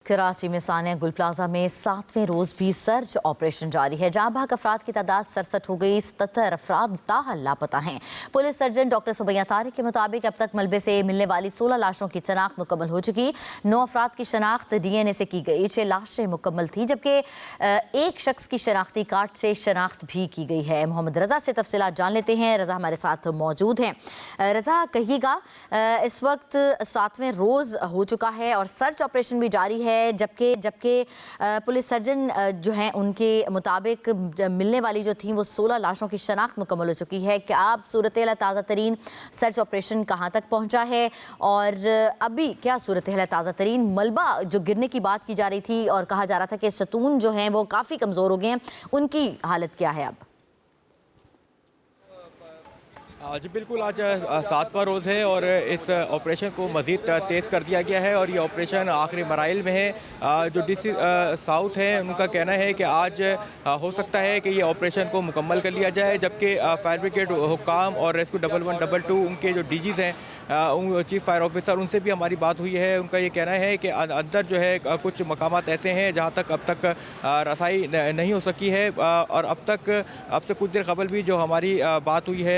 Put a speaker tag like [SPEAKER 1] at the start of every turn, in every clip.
[SPEAKER 1] कराची में सानिया गुल प्लाजा में 7वें रोज भी सर्च ऑपरेशन जारी है, जहां भाग अफराद की तादाद 67 हो गई। 77 अफराद ताहल लापता हैं। Police surgeon doctor Subbaiah Tariq के मुताबिक अब तक मलबे से मिलने वाली 16 लाशों की शनाख्त मुकम्मल हो चुकी। 9 अफराद की शनाख्त DNA से की गई। 6 लाशें मुकम्मल थी, जबकि एक शख्स की शनाख्ती कार्ड से शनाख्त भी की गई है। मोहम्मद रजा से तफसीलात जान लेते हैं। रजा हमारे साथ मौजूद हैं। रजा, कहिएगा, इस वक्त 7वें रोज हो चुका है और सर्च ऑपरेशन भी जारी है, जबकि पुलिस सर्जन जो हैं उनके मुताबिक मिलने वाली जो थी वो 16 लाशों की शनाख्त मुकम्मल हो चुकी है। क्या आप सूरत-ए-हाल ताज़ा तरीन सर्च ऑपरेशन कहाँ तक पहुँचा है और अभी क्या सूरत-ए-हाल ताज़ा तरीन मलबा जो गिरने की बात की जा रही थी और कहा जा रहा था कि सतून जो हैं वो काफ़ी कमज़ोर हो गए हैं, उनकी हालत क्या है अब?
[SPEAKER 2] जी बिल्कुल, आज 7वां रोज़ है और इस ऑपरेशन को मज़ीद तेज़ कर दिया गया है और ये ऑपरेशन आखिरी मराइल में है। जो DC साउथ हैं उनका कहना है कि आज हो सकता है कि ये ऑपरेशन को मुकम्मल कर लिया जाए, जबकि फायर ब्रिगेड हुकाम और रेस्क्यू 1122 उनके जो DGs हैं, चीफ फायर ऑफिसर, उनसे भी हमारी बात हुई है। उनका ये कहना है कि अंदर जो है कुछ मकामात ऐसे हैं जहाँ तक अब तक रसाई नहीं हो सकी है और अब से कुछ देर कबल भी जो हमारी बात हुई है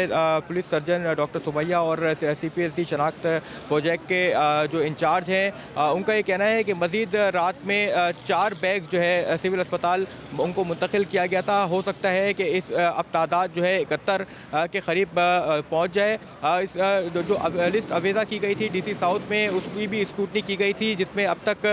[SPEAKER 2] पुलिस सर्जन डॉक्टर सुबैया और CPSC शनाख्त प्रोजेक्ट के जो इंचार्ज हैं, उनका ये कहना है कि मज़ीद रात में 4 बैग जो है सिविल अस्पताल उनको मुंतकिल किया गया था। हो सकता है कि इस अब तादाद जो है 71 के करीब पहुँच जाए। इस जो लिस्ट अवेज़ा की गई थी DC साउथ में, उसकी भी स्क्रूटनी की गई थी, जिसमें अब तक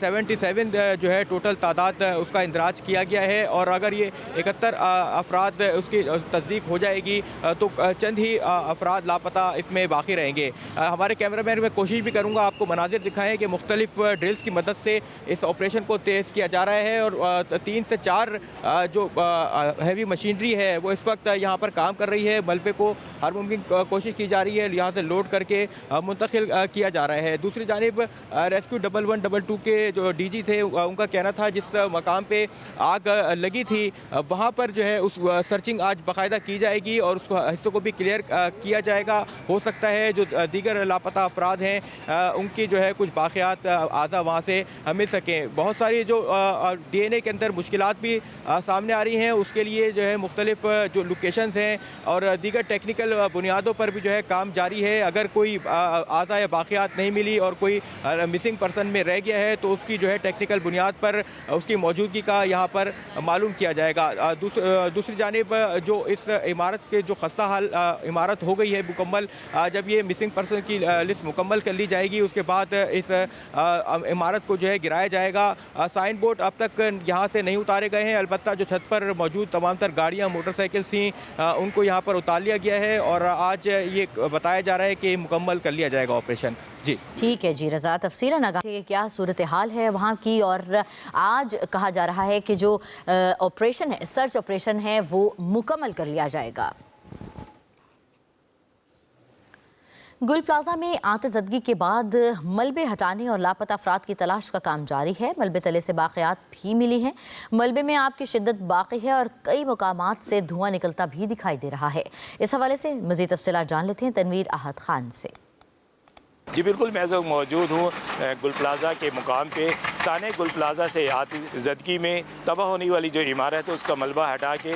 [SPEAKER 2] 77 जो है टोटल तादाद उसका इंदराज किया गया है और अगर ये 71 अफराद उसकी तस्दीक हो जाएगी तो चंद ही अफराद लापता इसमें बाकी रहेंगे। हमारे कैमरामैन में कोशिश भी करूंगा आपको मनाजिर दिखाएं कि मुख्तलिफ ड्रिल्स की मदद से इस ऑपरेशन को तेज़ किया जा रहा है और 3 से 4 जो हैवी मशीनरी है वो इस वक्त यहाँ पर काम कर रही है। मलबे को हर मुमकिन कोशिश की जा रही है यहाँ से लोड करके मुंतकिल किया जा रहा है। दूसरी जानिब रेस्क्यू 1122 के जो DG थे उनका कहना था जिस मकाम पे आग लगी थी वहाँ पर जो है उस सर्चिंग आज बाकायदा की जाएगी और उस हिस्सों को भी क्लियर किया जाएगा। हो सकता है जो दीगर लापता अफराद हैं उनकी जो है कुछ बाक़ियात आज़ा वहाँ से मिल सकें। बहुत सारी जो DNA के अंदर मुश्किलात भी सामने आ रही हैं, उसके लिए जो है मुख्तलिफ जो लोकेशंस हैं और दीगर टेक्निकल बुनियादों पर भी जो है काम जारी है। अगर कोई आज़ा या बाक़ियात नहीं मिली और कोई मिसिंग पर्सन में रह गया है तो उसकी जो है टेक्निकल बुनियाद पर उसकी मौजूदगी का यहाँ पर मालूम किया जाएगा। दूसरी जानिब जो इस इमारत के जो खस्ता हाल इमारत हो गई है मुकम्मल, जब ये मिसिंग पर्सन की लिस्ट मुकम्मल कर ली जाएगी उसके बाद इस इमारत को जो है गिराया जाएगा। साइन बोर्ड अब तक यहाँ से नहीं उतारे गए हैं, अलबत्ता जो छत पर मौजूद तमाम तर गाड़ियाँ मोटरसाइकिल थी उनको यहाँ पर उतार लिया गया है और आज ये बताया जा रहा है कि मुकम्मल कर लिया जाएगा ऑपरेशन। जी
[SPEAKER 1] ठीक है जी रज़ा, तफसीलन आगाह क्या सूरत हाल है वहाँ की और आज कहा जा रहा है कि जो ऑपरेशन है, सर्च ऑपरेशन है, वो मुकम्मल कर लिया जाएगा। गुल प्लाजा में आतज़दगी के बाद मलबे हटाने और लापता अफराद की तलाश का काम जारी है। मलबे तले से बाक़ियात भी मिली हैं। मलबे में आग की शिद्दत बाकी है और कई मकामात से धुआं निकलता भी दिखाई दे रहा है। इस हवाले से मज़ीद तफसीलात जान लेते हैं तनवीर आहद खान से।
[SPEAKER 3] जी बिल्कुल, मैं जो मौजूद हूँ गुल प्लाजा के मुकाम पे। सानिया गुल प्लाजा से आतिज़दगी में तबाह होने वाली जो इमारत है उसका मलबा हटा के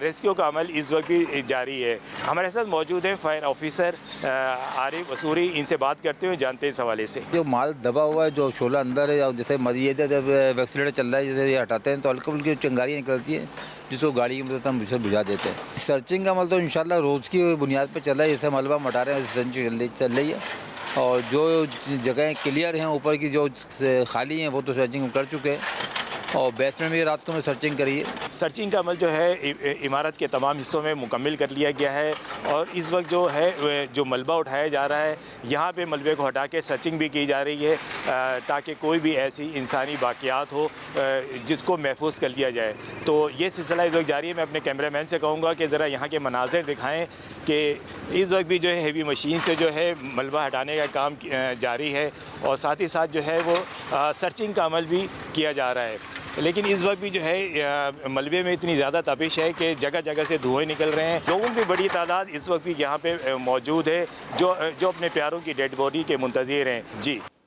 [SPEAKER 3] रेस्क्यू का अमल इस वक्त भी जारी है। हमारे साथ मौजूद हैं फायर ऑफिसर आरिफ असूरी, इनसे बात करते हुए जानते हैं इस हवाले से।
[SPEAKER 4] जो माल दबा हुआ है, जो शोला अंदर है और जैसे मरीज जब वैक्सीनेटर चल रहा है, जैसे ये हटाते हैं तो हल्की फुल्की चिंगारियाँ निकलती हैं जिसको गाड़ी की मदद हम उसे बुझा देते हैं। सर्चिंग का अमल तो इंशाल्लाह रोज़ की बुनियाद पर चल रहा है। जैसे मलबा हटा रहे हैं सर्चिंग चल रही है और जो जगहें क्लियर हैं ऊपर की जो खाली हैं वो तो सर्चिंग कर चुके हैं और बेसमेंट में रात को में सर्चिंग करी है।
[SPEAKER 3] सर्चिंग का अमल जो है इमारत के तमाम हिस्सों में मुकम्मल कर लिया गया है और इस वक्त जो है जो मलबा उठाया जा रहा है यहाँ पे मलबे को हटा के सर्चिंग भी की जा रही है ताकि कोई भी ऐसी इंसानी बाक़ियात हो जिसको महफूज कर लिया जाए। तो ये सिलसिला इस वक्त जारी है। मैं अपने कैमरामैन से कहूँगा कि ज़रा यहाँ के मनाज़िर दिखाएँ कि इस वक्त भी जो है हेवी मशीन से जो है मलबा हटाने का काम जारी है और साथ ही साथ जो है वो सर्चिंग का अमल भी किया जा रहा है। लेकिन इस वक्त भी जो है मलबे में इतनी ज़्यादा तपिश है कि जगह जगह से धुएँ निकल रहे हैं। लोगों की बड़ी तादाद इस वक्त भी यहाँ पे मौजूद है जो अपने प्यारों की डेड बॉडी के मुंतज़िर हैं। जी।